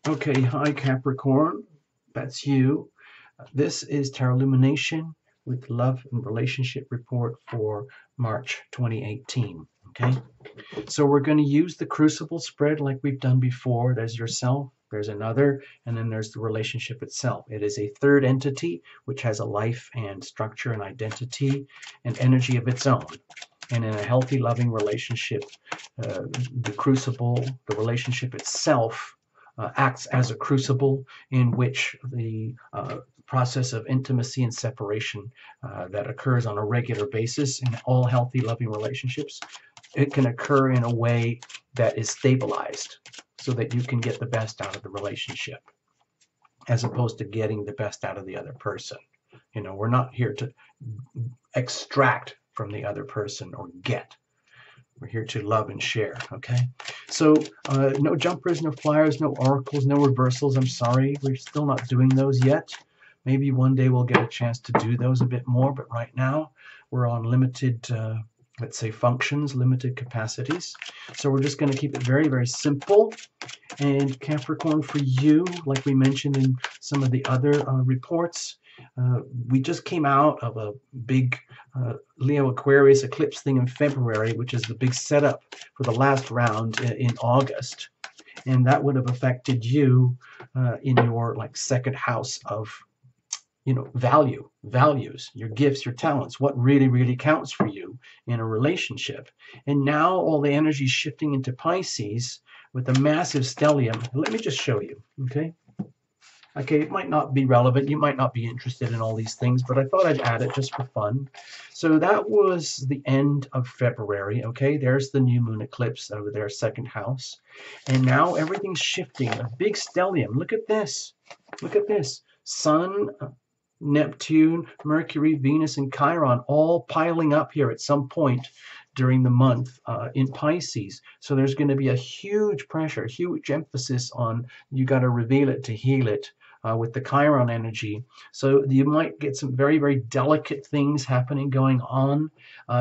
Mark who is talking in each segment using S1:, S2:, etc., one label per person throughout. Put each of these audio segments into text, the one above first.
S1: Okay, hi Capricorn, that's you. This is Tarot Lumination with Love and Relationship Report for March 2018. Okay, so we're going to use the crucible spread like we've done before. There's yourself, there's another, and then there's the relationship itself. It is a third entity which has a life and structure and identity and energy of its own. And in a healthy, loving relationship, the crucible, the relationship itself, acts as a crucible in which the process of intimacy and separation that occurs on a regular basis in all healthy, loving relationships, it can occur in a way that is stabilized so that you can get the best out of the relationship as opposed to getting the best out of the other person. You know, we're not here to extract from the other person or get. We're here to love and share, okay? So no jumpers, no flyers, no oracles, no reversals. I'm sorry, we're still not doing those yet. Maybe one day we'll get a chance to do those a bit more, but right now we're on limited, let's say, functions, limited capacities. So we're just going to keep it very, very simple. And Capricorn, for you, like we mentioned in some of the other reports, we just came out of a big Leo Aquarius eclipse thing in February, which is the big setup for the last round in August. And that would have affected you in your second house of, you know, values, your gifts, your talents, what really, really counts for you in a relationship. And now all the energy is shifting into Pisces with a massive stellium. Let me just show you, okay? Okay, it might not be relevant. You might not be interested in all these things, but I thought I'd add it just for fun. So that was the end of February, okay? There's the new moon eclipse over there, second house. And now everything's shifting. A big stellium. Look at this. Look at this. Sun, Neptune, Mercury, Venus, and Chiron all piling up here at some point during the month in Pisces. So there's going to be a huge pressure, huge emphasis on you got to reveal it to heal it with the Chiron energy. So you might get some very, very delicate things happening going on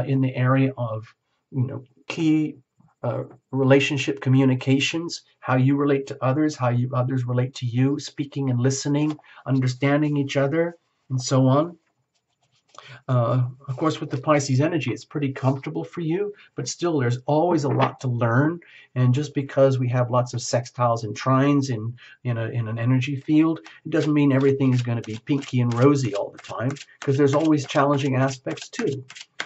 S1: in the area of, you know, key relationship communications, how you relate to others, how others relate to you, speaking and listening, understanding each other, and so on. Of course, with the Pisces energy, it's pretty comfortable for you, but still there's always a lot to learn. And just because we have lots of sextiles and trines in an energy field, it doesn't mean everything is going to be pinky and rosy all the time, because there's always challenging aspects too.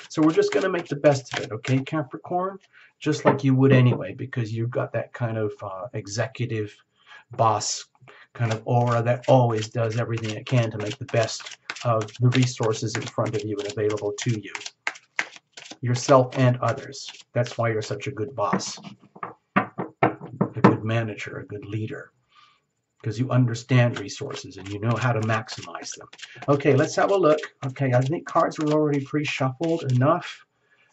S1: So we're just going to make the best of it, okay, Capricorn? Just like you would anyway, because you've got that kind of executive boss kind of aura that always does everything it can to make the best of the resources in front of you and available to you, yourself and others. That's why you're such a good boss, a good manager, a good leader, because you understand resources and you know how to maximize them. Okay, let's have a look. Okay, I think cards were already pre-shuffled enough,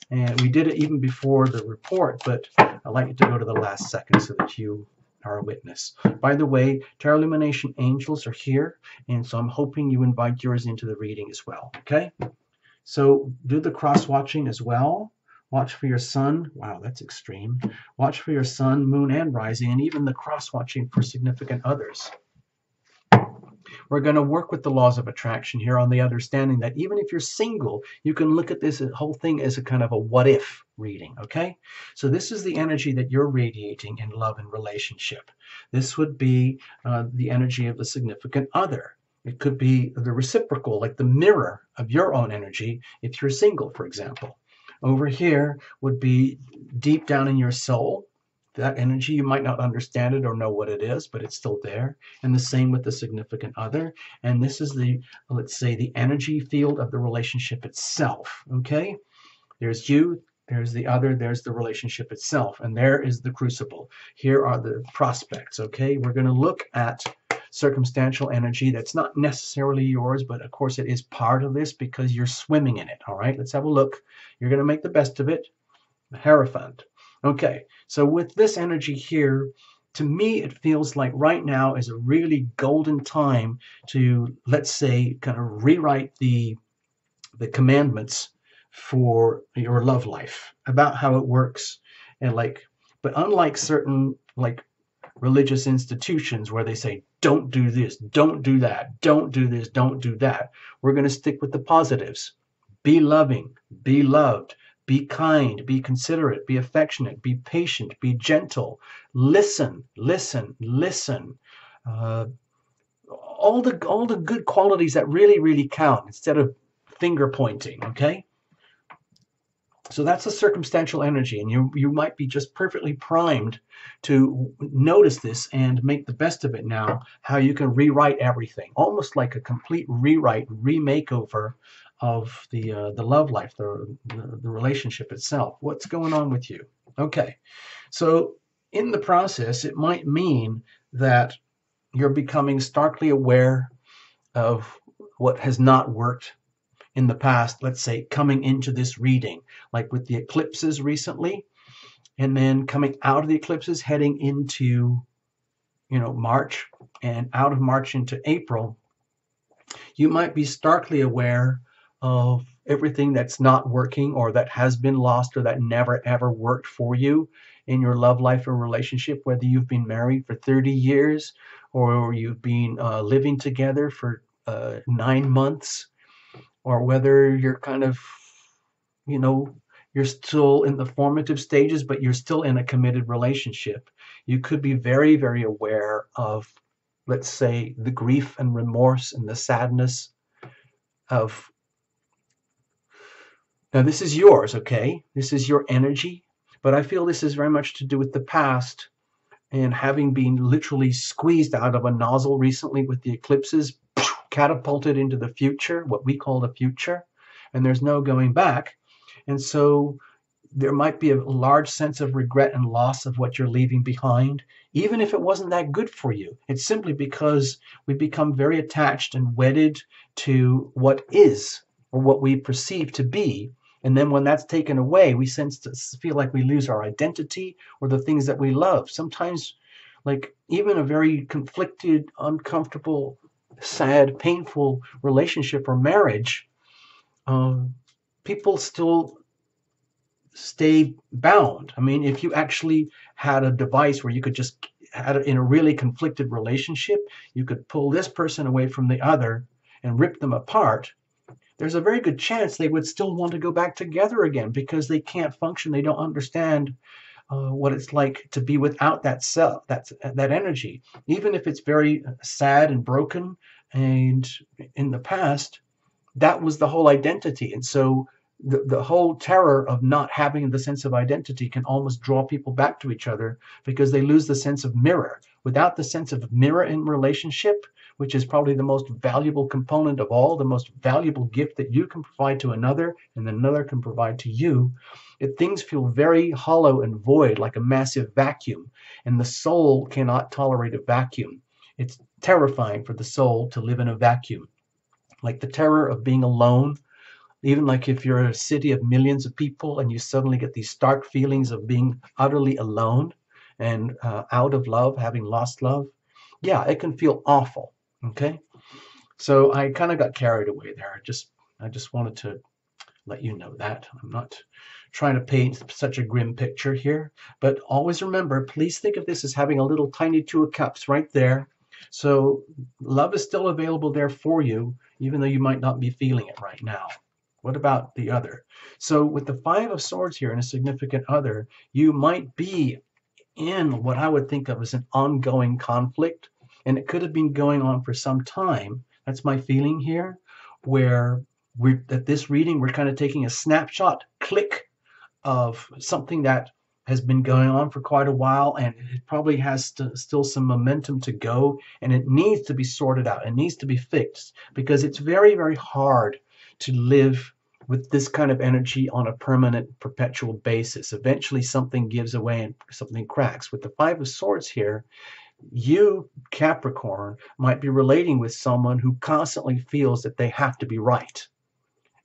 S1: and we did it even before the report, but I'd like you to go to the last second so that you are a witness. By the way, Tarot Illumination angels are here, and so I'm hoping you invite yours into the reading as well, okay? So do the cross-watching as well. Watch for your sun. Wow, that's extreme. Watch for your sun, moon, and rising, and even the cross-watching for significant others. We're going to work with the laws of attraction here on the understanding that even if you're single, you can look at this whole thing as a kind of a what-if reading, okay? So this is the energy that you're radiating in love and relationship. This would be the energy of the significant other. It could be the reciprocal, like the mirror of your own energy if you're single, for example. Over here would be deep down in your soul. That energy, you might not understand it or know what it is, but it's still there. And the same with the significant other. And this is the, let's say, the energy field of the relationship itself, okay? There's you, there's the other, there's the relationship itself, and there is the crucible. Here are the prospects, okay? We're going to look at circumstantial energy that's not necessarily yours, but of course it is part of this because you're swimming in it, all right? Let's have a look. You're going to make the best of it. Hierophant. Okay, so with this energy here, to me, it feels like right now is a really golden time to, let's say, kind of rewrite the commandments for your love life, about how it works. And but unlike certain religious institutions where they say, don't do this, don't do that, don't do this, don't do that. We're going to stick with the positives. Be loving, be loved, be kind, be considerate, be affectionate, be patient, be gentle, listen, listen, listen. All the good qualities that really count instead of finger pointing, okay? So that's a circumstantial energy, and you might be just perfectly primed to notice this and make the best of it now, how you can rewrite everything, almost like a complete rewrite, remakeover of the love life, the relationship itself. What's going on with you? Okay, so in the process, it might mean that you're becoming starkly aware of what has not worked in the past, let's say, coming into this reading, like with the eclipses recently, and then coming out of the eclipses, heading into, March, and out of March into April, you might be starkly aware of everything that's not working or that has been lost or that never ever worked for you in your love life or relationship, whether you've been married for 30 years or you've been living together for 9 months, or whether you're kind of, you're still in the formative stages, but you're still in a committed relationship. You could be very, very aware of, let's say, the grief and remorse and the sadness of, now this is yours, okay? This is your energy, but I feel this is very much to do with the past and having been literally squeezed out of a nozzle recently with the eclipses, catapulted into the future, what we call the future, and there's no going back. And so there might be a large sense of regret and loss of what you're leaving behind, even if it wasn't that good for you. It's simply because we become very attached and wedded to what is, or what we perceive to be. And then when that's taken away, we feel like we lose our identity or the things that we love. Sometimes, like even a very conflicted, uncomfortable, sad, painful relationship or marriage, people still stay bound. I mean, if you actually had a device where you could just, in a really conflicted relationship, you could pull this person away from the other and rip them apart, there's a very good chance they would still want to go back together again because they can't function. They don't understand what it's like to be without that self, that energy. Even if it's very sad and broken, and in the past, that was the whole identity. And so the whole terror of not having the sense of identity can almost draw people back to each other because they lose the sense of mirror. Without the sense of mirror in relationship, which is probably the most valuable component of all, the most valuable gift that you can provide to another and another can provide to you, things feel very hollow and void, like a massive vacuum, and the soul cannot tolerate a vacuum. It's terrifying for the soul to live in a vacuum. Like the terror of being alone, even like if you're a city of millions of people and you suddenly get these stark feelings of being utterly alone and out of love, having lost love. Yeah, it can feel awful. Okay, so I kind of got carried away there. I just wanted to let you know that I'm not trying to paint such a grim picture here, but always remember, please think of this as having a little tiny Two of Cups right there. So love is still available there for you, even though you might not be feeling it right now. What about the other? So with the Five of Swords here and a significant other, you might be in what I would think of as an ongoing conflict, and it could have been going on for some time. That's my feeling here, where we're at this reading, we're kind of taking a snapshot, click, of something that has been going on for quite a while, and it probably has still some momentum to go, and it needs to be sorted out. It needs to be fixed because it's very, very hard to live with this kind of energy on a permanent, perpetual basis. Eventually something gives away and something cracks. With the Five of Swords here, you, Capricorn, might be relating with someone who constantly feels that they have to be right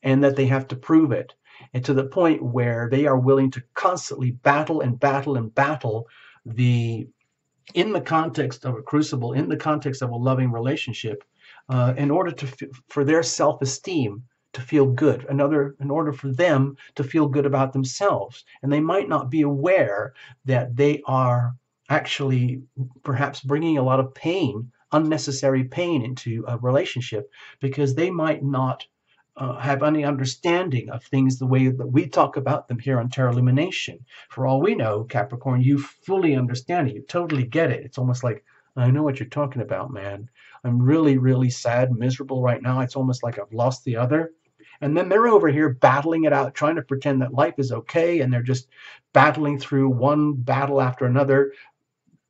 S1: and that they have to prove it, and to the point where they are willing to constantly battle and battle and battle in the context of a crucible, in the context of a loving relationship, in order for their self-esteem to feel good, in order for them to feel good about themselves. And they might not be aware that they are actually perhaps bringing a lot of pain, unnecessary pain into a relationship, because they might not have any understanding of things the way that we talk about them here on Terra Illumination. For all we know, Capricorn, you fully understand it. You totally get it. It's almost like, I know what you're talking about, man. I'm really, really sad, miserable right now. It's almost like I've lost the other. And then they're over here battling it out, trying to pretend that life is okay. And they're just battling through one battle after another,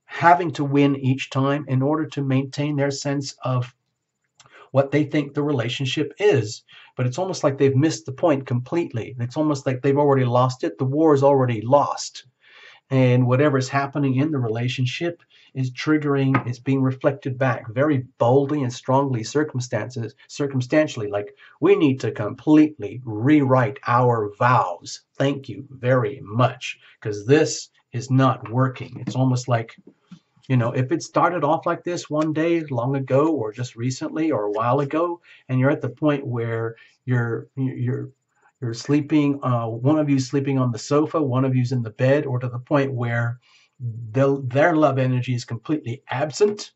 S1: having to win each time in order to maintain their sense of what they think the relationship is. But it's almost like they've missed the point completely. It's almost like they've already lost it. The war is already lost. And whatever's happening in the relationship is triggering, is being reflected back very boldly and strongly circumstantially, like, we need to completely rewrite our vows. Thank you very much, because this is not working. It's almost like, if it started off like this one day long ago, or just recently, or a while ago, and you're at the point where you're sleeping, one of you's sleeping on the sofa, one of you's in the bed, or to the point where their love energy is completely absent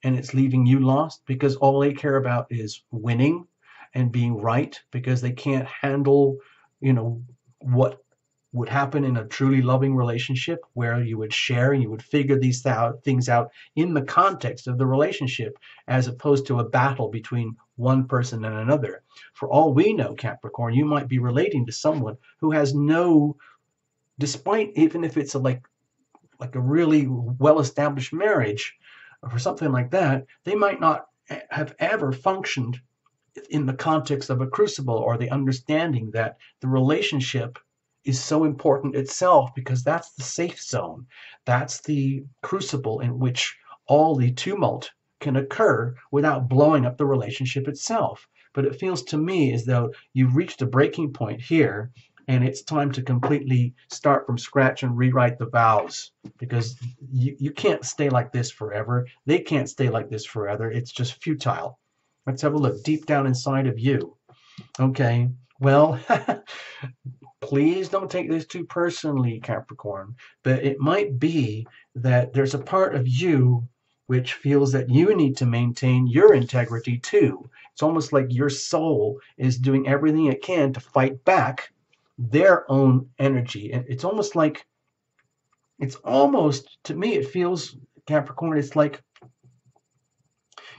S1: and it's leaving you lost, because all they care about is winning and being right, because they can't handle, what would happen in a truly loving relationship, where you would share and you would figure these things out in the context of the relationship, as opposed to a battle between one person and another. For all we know, Capricorn, you might be relating to someone who has despite, even if it's like a really well-established marriage or something like that, they might not have ever functioned in the context of a crucible, or the understanding that the relationship is so important itself, because that's the safe zone. That's the crucible in which all the tumult can occur without blowing up the relationship itself. But it feels to me as though you've reached a breaking point here, and it's time to completely start from scratch and rewrite the vows, because you can't stay like this forever. They can't stay like this forever. It's just futile. Let's have a look deep down inside of you. Okay, well, please don't take this too personally, Capricorn, but it might be that there's a part of you which feels that you need to maintain your integrity too. It's almost like your soul is doing everything it can to fight back their own energy. And it's almost, to me, it feels, Capricorn, it's like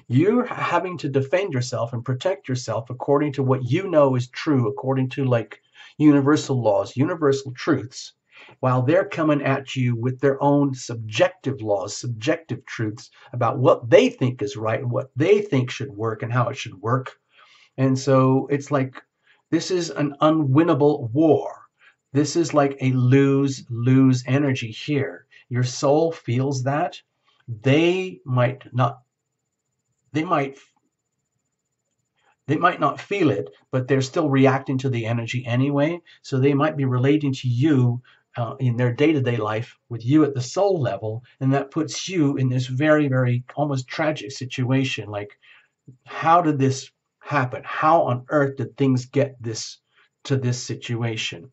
S1: you're having to defend yourself and protect yourself according to what you know is true, according to like universal laws, universal truths, while they're coming at you with their own subjective laws, subjective truths about what they think is right and what they think should work and how it should work. And so it's like, this is an unwinnable war. This is like a lose-lose energy here. Your soul feels that. They might not feel it, but they're still reacting to the energy anyway. So they might be relating to you in their day-to-day life with you at the soul level, and that puts you in this very, very almost tragic situation. Like, how did this happen? How on earth did things get to this situation?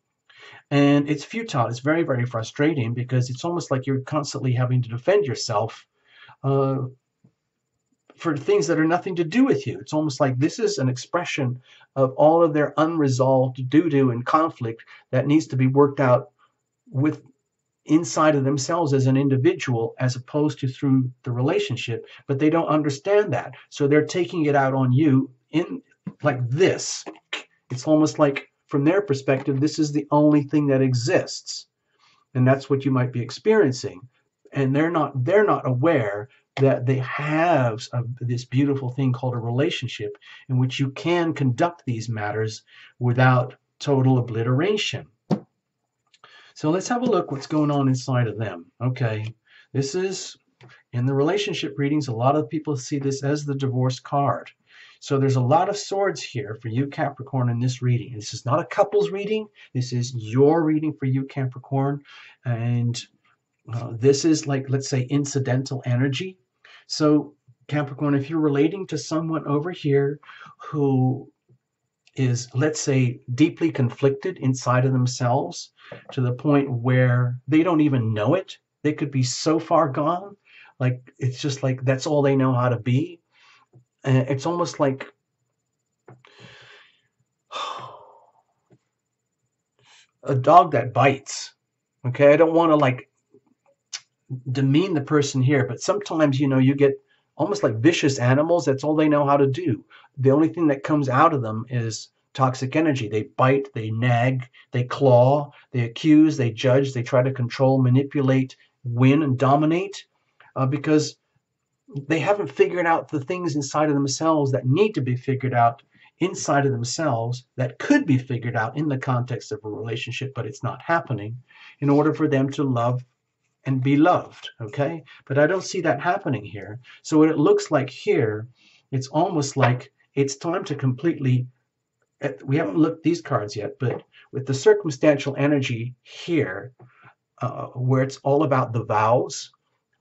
S1: And it's futile. It's very, very frustrating, because it's almost like you're constantly having to defend yourself for things that are nothing to do with you. It's almost like this is an expression of all of their unresolved doo-doo and conflict that needs to be worked out with inside of themselves as an individual, as opposed to through the relationship. But they don't understand that. So they're taking it out on you in like this. It's almost like, from their perspective, this is the only thing that exists. And that's what you might be experiencing. And they're not aware that they have this beautiful thing called a relationship, in which you can conduct these matters without total obliteration. So let's have a look what's going on inside of them. Okay, this is, in the relationship readings, a lot of people see this as the divorce card. So there's a lot of swords here for you, Capricorn, in this reading. This is not a couple's reading. This is your reading for you, Capricorn. And this is like, let's say, incidental energy. So Capricorn, if you're relating to someone over here who is, let's say, deeply conflicted inside of themselves, to the point where they don't even know it, they could be so far gone, like it's just like that's all they know how to be. And it's almost like a dog that bites. Okay, I don't want to like demean the person here, but sometimes, you know, you get almost like vicious animals. That's all they know how to do. The only thing that comes out of them is toxic energy. They bite, they nag, they claw, they accuse, they judge, they try to control, manipulate, win, and dominate because they haven't figured out the things inside of themselves that need to be figured out inside of themselves that could be figured out in the context of a relationship, but it's not happening in order for them to love and be loved, okay? But I don't see that happening here. So what it looks like here, it's almost like it's time to completely, we haven't looked these cards yet, but with the circumstantial energy here, where it's all about the vows,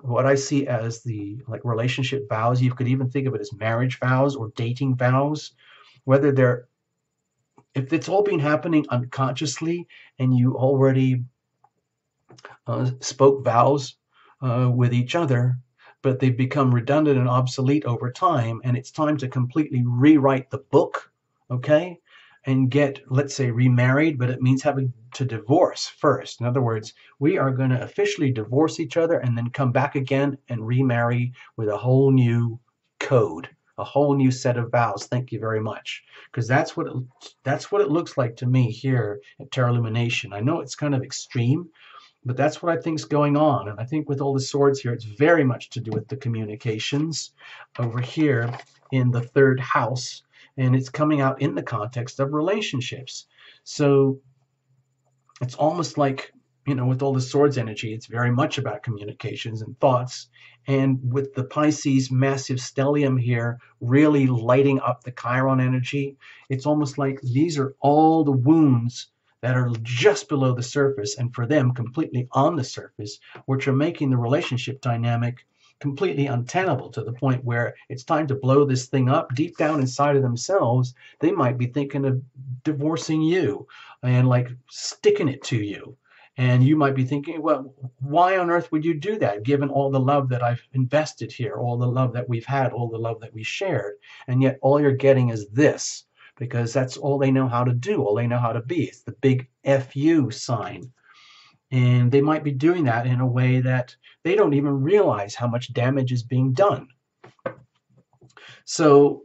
S1: what I see as the like relationship vows, you could even think of it as marriage vows or dating vows, whether they're, if it's all been happening unconsciously and you already spoke vows with each other, but they've become redundant and obsolete over time, and it's time to completely rewrite the book, okay? And get, let's say, remarried, but it means having to divorce first. In other words, we are going to officially divorce each other and then come back again and remarry with a whole new code, a whole new set of vows. Thank you very much. Because that's what it looks like to me here at Tarot Lumination. I know it's kind of extreme, but that's what I think is going on. And I think with all the swords here, it's very much to do with the communications over here in the third house. And it's coming out in the context of relationships. So it's almost like, you know, with all the swords energy, it's very much about communications and thoughts. And with the Pisces massive stellium here really lighting up the Chiron energy, it's almost like these are all the wounds that are just below the surface, and for them completely on the surface, which are making the relationship dynamic completely untenable to the point where it's time to blow this thing up. Deep down inside of themselves, they might be thinking of divorcing you and like sticking it to you. And you might be thinking, well, why on earth would you do that, given all the love that I've invested here, all the love that we've had, all the love that we shared, and yet all you're getting is this. Because that's all they know how to do, all they know how to be. It's the big FU sign. And they might be doing that in a way that they don't even realize how much damage is being done. So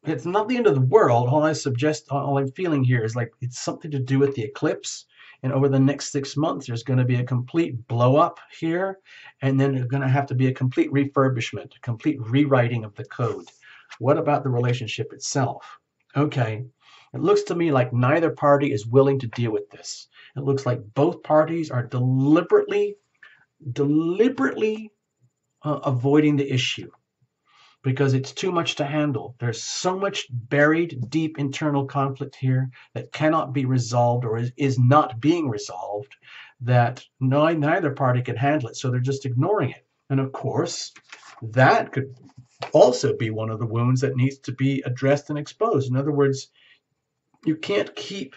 S1: it's not the end of the world. All I'm feeling here is like it's something to do with the eclipse. And over the next 6 months, there's going to be a complete blow up here. And then there's going to have to be a complete refurbishment, a complete rewriting of the code. What about the relationship itself? Okay, it looks to me like neither party is willing to deal with this. It looks like both parties are deliberately avoiding the issue because it's too much to handle. There's so much buried, deep internal conflict here that cannot be resolved or is not being resolved that neither party can handle it, so they're just ignoring it. And of course, that could also be one of the wounds that needs to be addressed and exposed. In other words, you can't keep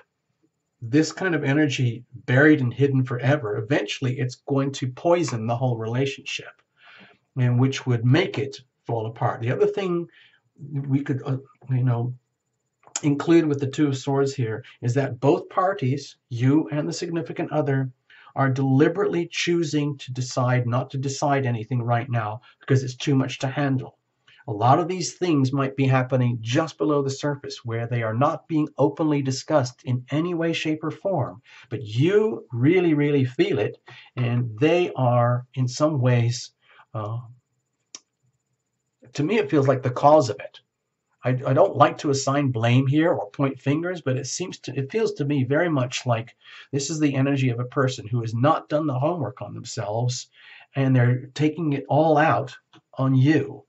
S1: this kind of energy buried and hidden forever. Eventually, it's going to poison the whole relationship, and which would make it fall apart. The other thing we could, include with the Two of Swords here is that both parties, you and the significant other, are deliberately choosing to decide not to decide anything right now because it's too much to handle. A lot of these things might be happening just below the surface where they are not being openly discussed in any way, shape, or form. But you really, really feel it, and they are in some ways, to me, it feels like the cause of it. I don't like to assign blame here or point fingers, but it feels to me very much like this is the energy of a person who has not done the homework on themselves, and they're taking it all out on you.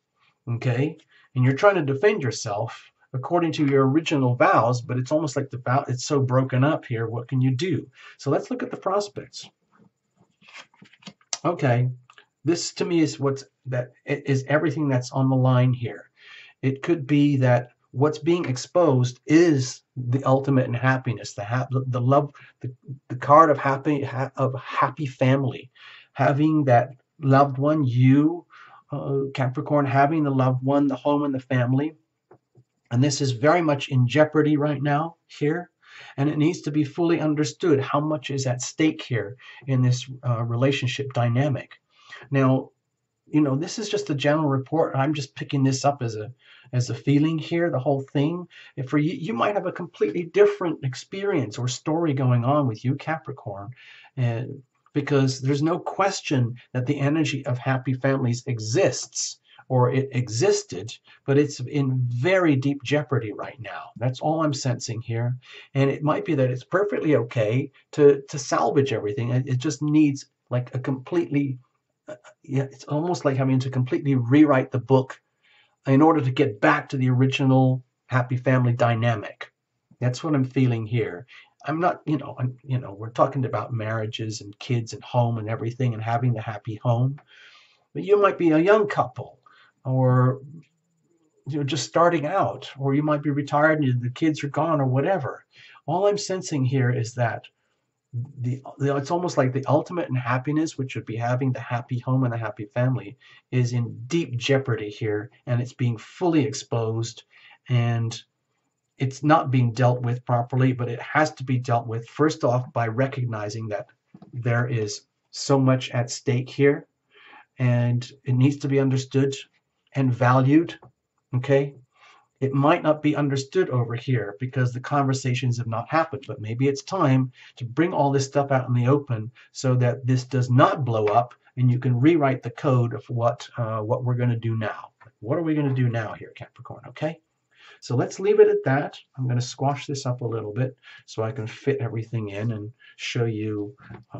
S1: Okay, and you're trying to defend yourself according to your original vows, but it's almost like the vow, it's so broken up here. What can you do? So let's look at the prospects. Okay, this to me is everything that's on the line here. It could be that what's being exposed is the ultimate in happiness, the love, the card of happy family. having that loved one, you, Capricorn, having the loved one, the home and the family. And this is very much in jeopardy right now here. And it needs to be fully understood how much is at stake here in this relationship dynamic. Now, this is just a general report. I'm just picking this up as a feeling here, the whole thing. If for you, you might have a completely different experience or story going on with you, Capricorn, and because there's no question that the energy of happy families exists, or it existed, but it's in very deep jeopardy right now. That's all I'm sensing here. And it might be that it's perfectly okay to salvage everything. It just needs like a completely, yeah, it's almost like having to completely rewrite the book in order to get back to the original happy family dynamic. That's what I'm feeling here. I'm not, we're talking about marriages and kids and home and everything and having the happy home. But you might be a young couple, or just starting out, or you might be retired and the kids are gone, or whatever. All I'm sensing here is that it's almost like the ultimate in happiness, which would be having the happy home and the happy family, is in deep jeopardy here, and it's being fully exposed, and it's not being dealt with properly. But it has to be dealt with first off by recognizing that there is so much at stake here, and it needs to be understood and valued. Okay, it might not be understood over here because the conversations have not happened, but maybe it's time to bring all this stuff out in the open so that this does not blow up, and you can rewrite the code of what we're going to do now. What are we going to do now here, Capricorn? Okay, so let's leave it at that. I'm going to squash this up a little bit so I can fit everything in and show you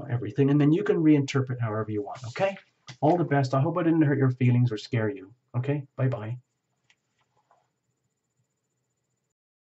S1: everything, and then you can reinterpret however you want. Okay, all the best. I hope I didn't hurt your feelings or scare you. Okay, bye-bye.